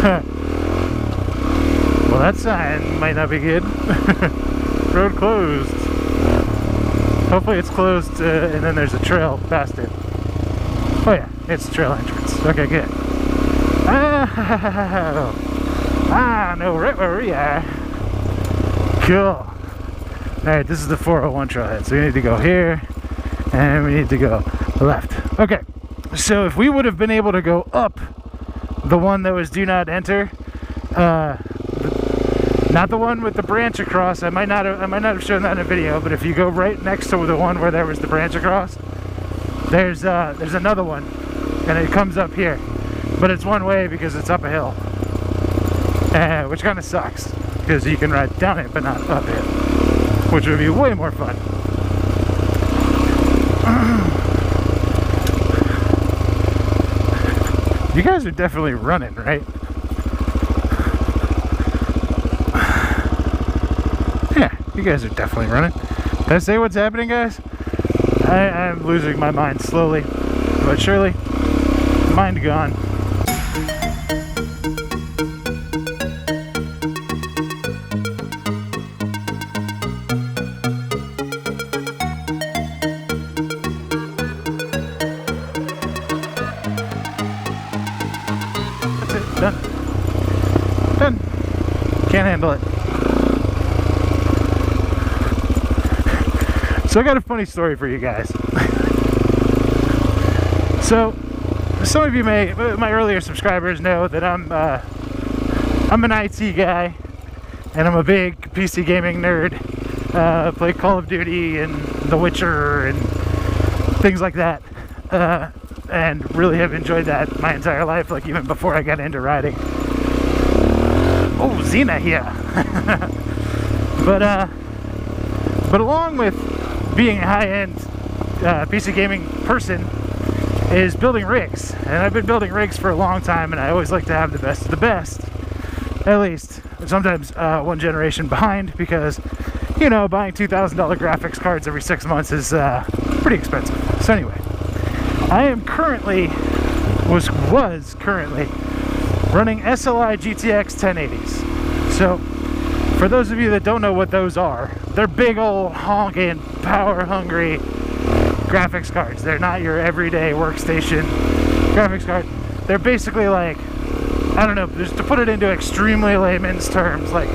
Well, that sign might not be good. Road closed. Hopefully it's closed and then there's a trail past it. Oh yeah, it's a trail entrance. Okay, good. I know right where we are. Cool. Alright, this is the 401 trailhead. So we need to go here and we need to go left. Okay, so if we would have been able to go up the one that was do not enter, not the one with the branch across, I might not have shown that in a video, but if you go right next to the one where there was the branch across, there's another one and it comes up here, but it's one way because it's up a hill, which kind of sucks because you can ride down it but not up it, which would be way more fun. You guys are definitely running, right? Yeah, you guys are definitely running. Did I say what's happening, guys? I'm losing my mind slowly but surely. Mind gone. Done. Done. Can't handle it. So I got a funny story for you guys. So some of you my earlier subscribers know that I'm an IT guy and I'm a big PC gaming nerd. Play Call of Duty and The Witcher and things like that. And really have enjoyed that my entire life, like even before I got into riding. Oh, Xena here. But along with being a high-end PC gaming person is building rigs. And I've been building rigs for a long time, and I always like to have the best of the best. At least, sometimes one generation behind, because, you know, buying $2,000 graphics cards every 6 months is pretty expensive. So anyway, I am currently, was currently running SLI GTX 1080s. So, for those of you that don't know what those are, they're big old honking, power-hungry graphics cards. They're not your everyday workstation graphics card. They're basically like, I don't know, just to put it into extremely layman's terms, like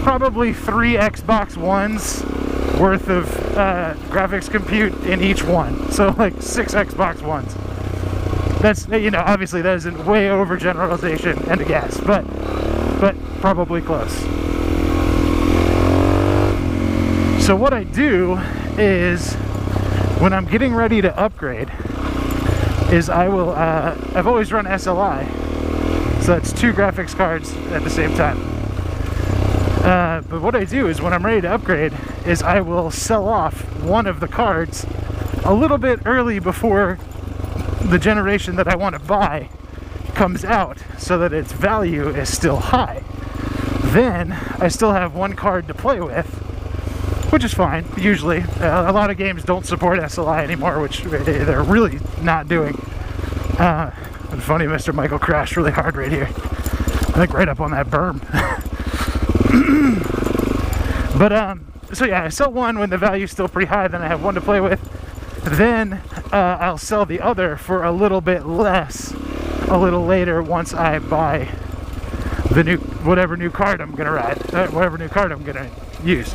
probably 3 Xbox Ones worth of graphics compute in each one. So like 6 Xbox Ones. That's, you know, obviously that isn't way over generalization and a guess, but probably close. So what I do is when I'm getting ready to upgrade is I will I've always run SLI, so that's 2 graphics cards at the same time. But what I do is when I'm ready to upgrade is I will sell off one of the cards a little bit early before the generation that I want to buy comes out, so that its value is still high. Then I still have one card to play with, which is fine, usually. A lot of games don't support SLI anymore, which they're really not doing. It's funny, Mr. Michael crashed really hard right here. I think right up on that berm. But, so yeah, I sell one when the value's still pretty high, then I have one to play with. Then I'll sell the other for a little bit less a little later once I buy the new, whatever new card I'm gonna ride, whatever new card I'm gonna use.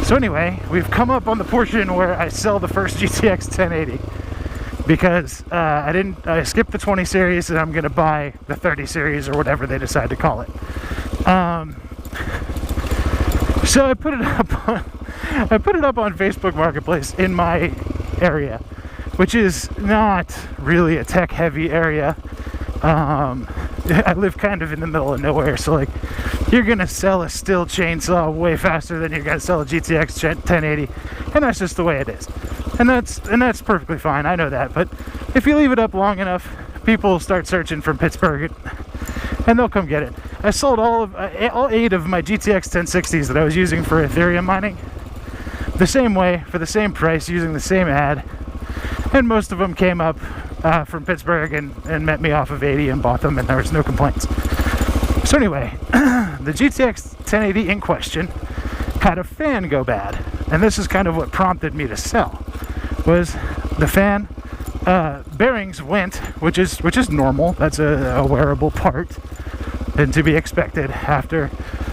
So anyway, we've come up on the portion where I sell the first GTX 1080 because I skipped the 20 series and I'm gonna buy the 30 series or whatever they decide to call it. So I put it up on Facebook Marketplace in my area, which is not really a tech heavy area. I live kind of in the middle of nowhere, so like you're gonna sell a Stihl chainsaw way faster than you're gonna sell a GTX 1080, and that's just the way it is. And that's perfectly fine, I know that, but if you leave it up long enough, people start searching from Pittsburgh and they'll come get it. I sold all 8 of my GTX 1060s that I was using for Ethereum mining the same way, for the same price, using the same ad, and most of them came up from Pittsburgh and met me off of 80 and bought them, and there was no complaints. So anyway, the GTX 1080 in question had a fan go bad, and this is kind of what prompted me to sell. Was the fan bearings went, which is normal. That's a wearable part and to be expected after,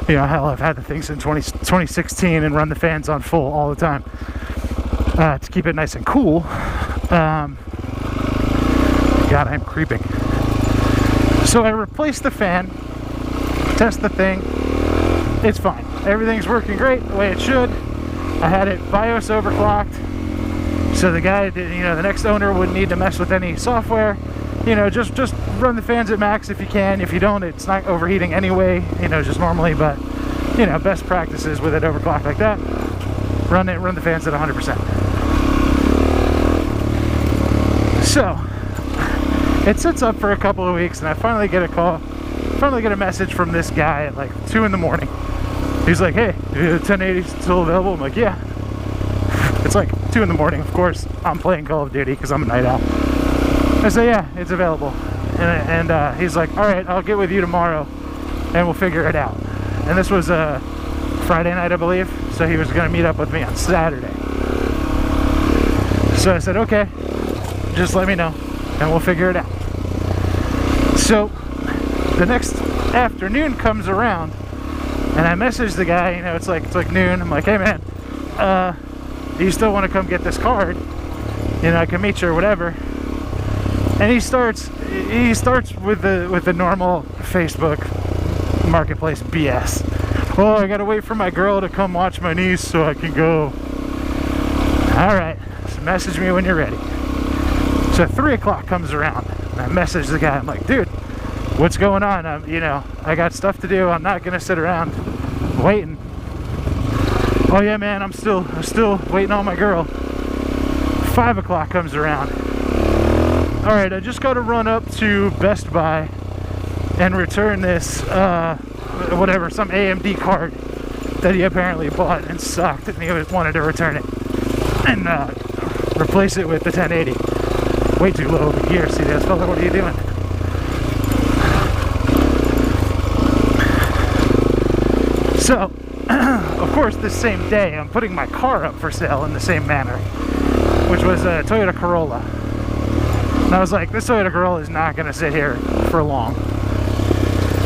you know, hell, I've had the thing since 2016 and run the fans on full all the time to keep it nice and cool. God, I'm creeping. So I replaced the fan, test the thing. It's fine. Everything's working great the way it should. I had it BIOS overclocked, so the guy, you know, the next owner wouldn't need to mess with any software. You know, just run the fans at max if you can. If you don't, it's not overheating anyway, you know, just normally. But, you know, best practices with it overclocked like that, run the fans at 100%. So it sits up for a couple of weeks, and I finally get a message from this guy at like 2 in the morning. He's like, hey, 1080 still available? I'm like, yeah. It's like 2 in the morning, of course. I'm playing Call of Duty because I'm a night owl. I say, yeah, it's available. And he's like, all right, I'll get with you tomorrow and we'll figure it out. And this was a Friday night, I believe. So he was going to meet up with me on Saturday. So I said, okay, just let me know and we'll figure it out. So the next afternoon comes around and I message the guy, you know, it's like noon. I'm like, hey man, do you still want to come get this card? You know, I can meet you or whatever. And he starts with the normal Facebook marketplace BS. Oh, I gotta wait for my girl to come watch my niece so I can go. All right, so message me when you're ready. So 3 o'clock comes around and I message the guy. I'm like, dude, what's going on? You know, I got stuff to do. I'm not gonna sit around waiting. Oh yeah, man, I'm still waiting on my girl. 5 o'clock comes around. All right, I just got to run up to Best Buy and return this, whatever, some AMD card that he apparently bought and sucked, and he wanted to return it and replace it with the 1080. Way too low over here. See this fella? What are you doing? So, of course, this same day, I'm putting my car up for sale in the same manner, which was a Toyota Corolla. And I was like, this Toyota Corolla is not going to sit here for long.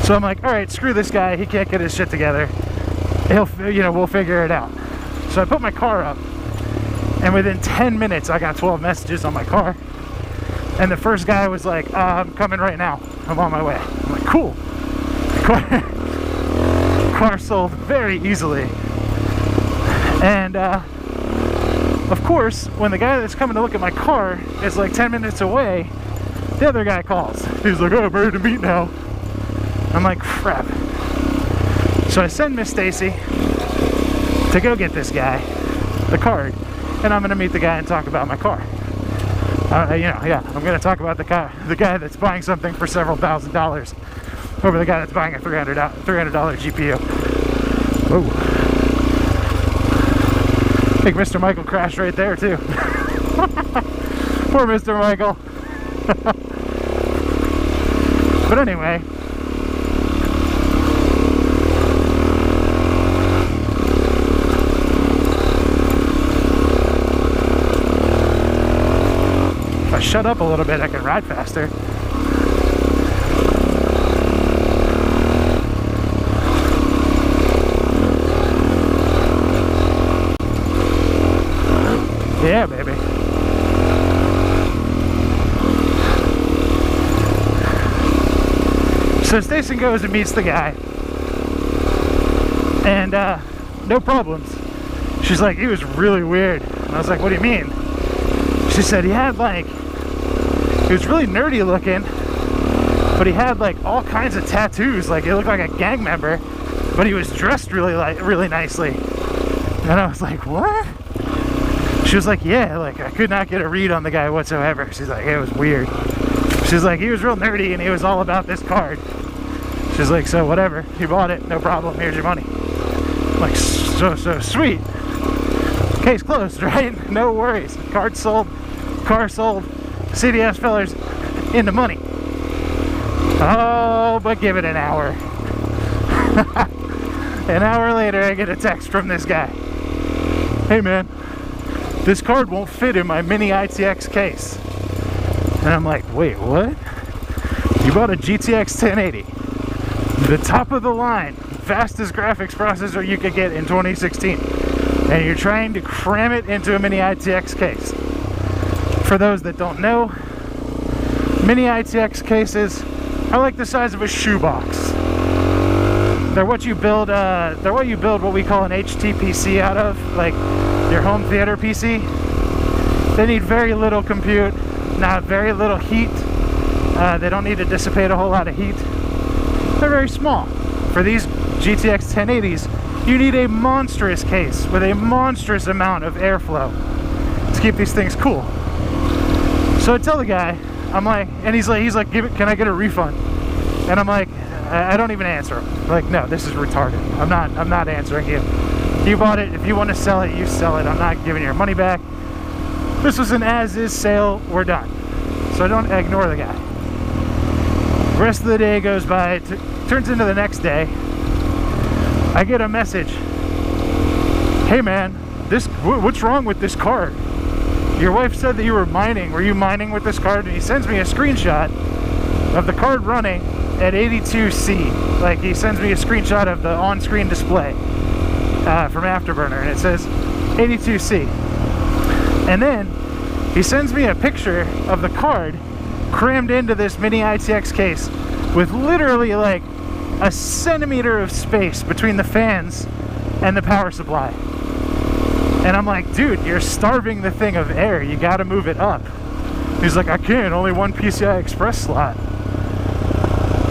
So I'm like, all right, screw this guy. He can't get his shit together. We'll figure it out. So I put my car up, and within 10 minutes, I got 12 messages on my car. And the first guy was like, I'm coming right now. I'm on my way. I'm like, cool. Car sold very easily. And of course, when the guy that's coming to look at my car is like 10 minutes away, the other guy calls. He's like, oh, I'm ready to meet now. I'm like, crap. So I send Miss Stacy to go get this guy the card, and I'm gonna meet the guy and talk about my car. I'm gonna talk about the guy that's buying something for several $1,000s over the guy that's buying a $300 GPU. Whoa. I think Mr. Michael crashed right there too. Poor Mr. Michael. But anyway, if I shut up a little bit, I can ride faster. Yeah, baby. So Stacy goes and meets the guy, and no problems. She's like, he was really weird. And I was like, what do you mean? She said he was really nerdy looking, but he had like all kinds of tattoos. Like, he looked like a gang member, but he was dressed really nicely. And I was like, what? She was like, yeah, like I could not get a read on the guy whatsoever. She's like, it was weird. She's like, he was real nerdy and he was all about this card. She's like, so whatever, you bought it, no problem, here's your money. I'm like, so sweet. Case closed, right? No worries. Card sold, car sold, CDS fellers into money. Oh, but give it an hour. An hour later, I get a text from this guy. Hey man, this card won't fit in my mini ITX case. And I'm like, wait, what? You bought a GTX 1080, the top of the line, fastest graphics processor you could get in 2016, and you're trying to cram it into a mini ITX case. For those that don't know, mini ITX cases are like the size of a shoebox. They're what you build. What we call an HTPC out of, like your home theater PC. They need very little compute, not very little heat. They don't need to dissipate a whole lot of heat. They're very small. For these GTX 1080s, you need a monstrous case with a monstrous amount of airflow to keep these things cool. So I tell the guy, I'm like, and he's like, can I get a refund? And I'm like, I don't even answer him. Like, no, this is retarded. I'm not answering you. You bought it. If you want to sell it, you sell it. I'm not giving your money back. This was an as-is sale. We're done. So I don't ignore the guy. The rest of the day goes by. Turns into the next day. I get a message. Hey man, what's wrong with this card? Your wife said that you were mining. Were you mining with this card? And he sends me a screenshot of the card running at 82C. Like, he sends me a screenshot of the on-screen display from Afterburner, and it says 82C. And then he sends me a picture of the card crammed into this mini ITX case with literally like a centimeter of space between the fans and the power supply. And I'm like, dude, you're starving the thing of air. You gotta move it up. He's like, I can't, only one PCI Express slot.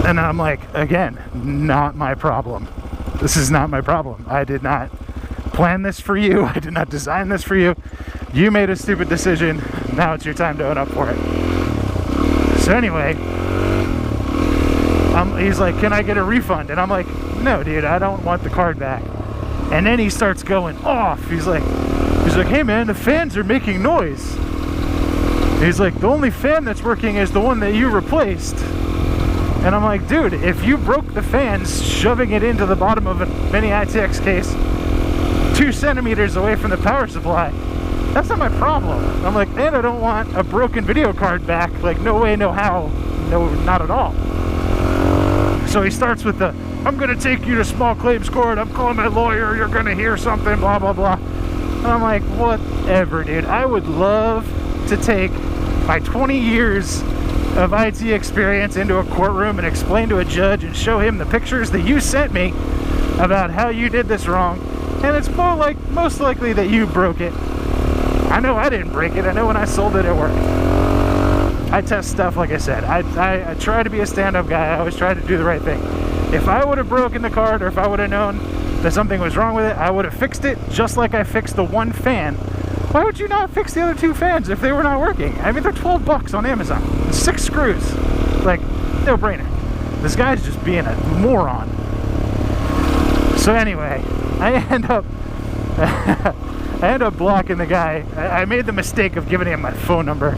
And I'm like, again, not my problem. This is not my problem. I did not plan this for you. I did not design this for you. You made a stupid decision. Now it's your time to own up for it. So anyway, he's like, can I get a refund? And I'm like, no, dude, I don't want the card back. And then he starts going off. He's like, hey man, the fans are making noise. He's like, the only fan that's working is the one that you replaced. And I'm like, dude, if you broke the fans shoving it into the bottom of a mini ITX case 2 centimeters away from the power supply, that's not my problem. I'm like, and I don't want a broken video card back. Like, no way, no how, no, not at all. So he starts with the, I'm gonna take you to small claims court, I'm calling my lawyer, you're gonna hear something, blah, blah, blah. And I'm like, whatever, dude. I would love to take my 20 years of IT experience into a courtroom and explain to a judge and show him the pictures that you sent me about how you did this wrong. And it's most likely that you broke it. I know I didn't break it. I know when I sold it, it worked. I test stuff, like I said. I try to be a stand-up guy. I always try to do the right thing. If I would have broken the card, or if I would have known that something was wrong with it, I would have fixed it just like I fixed the one fan. Why would you not fix the other 2 fans if they were not working? I mean, they're 12 bucks on Amazon. 6 screws. Like, no brainer. This guy's just being a moron. So anyway, I end up blocking the guy. I made the mistake of giving him my phone number.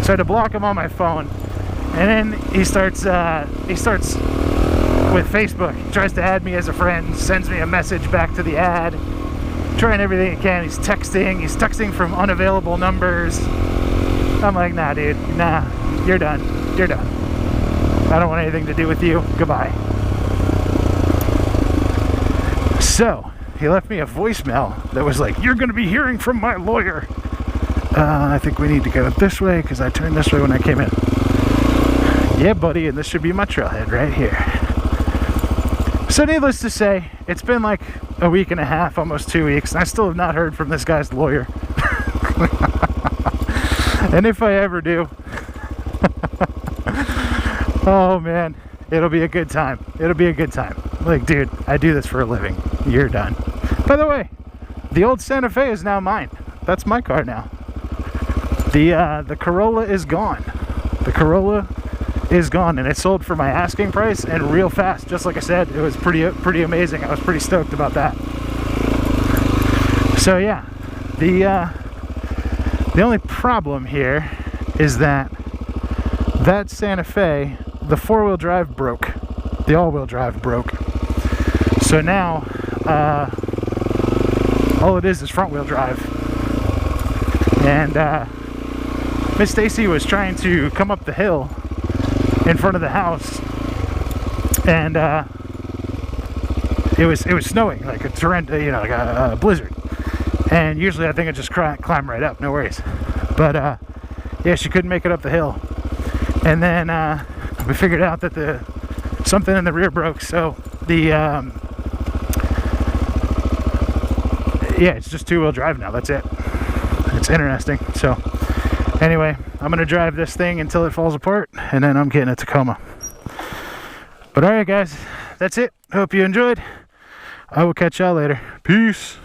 So I had to block him on my phone. And then he starts with Facebook. He tries to add me as a friend, sends me a message back to the ad, trying everything he can. He's texting from unavailable numbers. I'm like, nah, dude, nah, you're done. I don't want anything to do with you. Goodbye. So he left me a voicemail that was like, you're gonna be hearing from my lawyer. I think we need to go this way because I turned this way when I came in. Yeah, buddy, and this should be my trailhead right here. So needless to say, it's been like a week and a half, almost 2 weeks, and I still have not heard from this guy's lawyer. And if I ever do, oh man, it'll be a good time. It'll be a good time. Like, dude, I do this for a living. You're done. By the way, the old Santa Fe is now mine. That's my car now. The Corolla is gone. The Corolla is gone, and it sold for my asking price and real fast. Just like I said, it was pretty amazing. I was pretty stoked about that. So yeah, the only problem here is that Santa Fe, the four-wheel drive broke. The all-wheel drive broke. So now, all it is front-wheel drive. And Miss Stacy was trying to come up the hill in front of the house, and it was snowing, like a torrent, you know, like a blizzard. And usually I think I just climb right up, no worries. But yeah, she couldn't make it up the hill. And then we figured out that something in the rear broke, so yeah, it's just two-wheel drive now. That's it. It's interesting. So anyway, I'm gonna drive this thing until it falls apart, and then I'm getting a Tacoma. But all right, guys, that's it. Hope you enjoyed. I will catch y'all later. Peace.